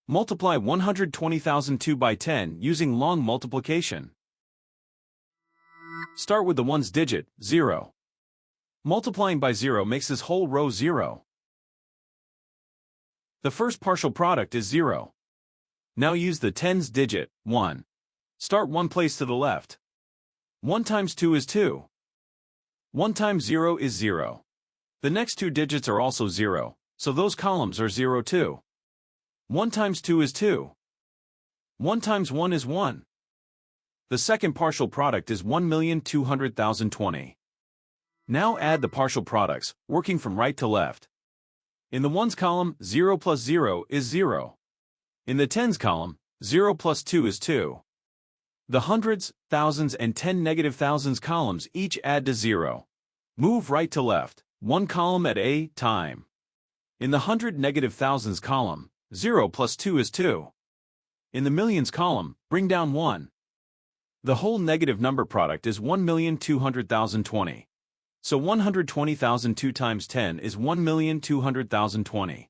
Multiply 120,002 by 10 using long multiplication. Start with the ones digit, 0. Multiplying by 0 makes this whole row 0. The first partial product is 0. Now use the tens digit, 1. Start one place to the left. 1 times 2 is 2. 1 times 0 is 0. The next two digits are also 0, so those columns are 0 too. 1 times 2 is 2. 1 times 1 is 1. The second partial product is 1,200,020. Now add the partial products, working from right to left. In the ones column, 0 plus 0 is 0. In the tens column, 0 plus 2 is 2. The hundreds, thousands, and 10 negative thousands columns each add to 0. Move right to left, one column at a time. In the hundred negative thousands column, 0 plus 2 is 2. In the millions column, bring down 1. The whole negative number product is 1,200,020. So 120,002 times 10 is 1,200,020.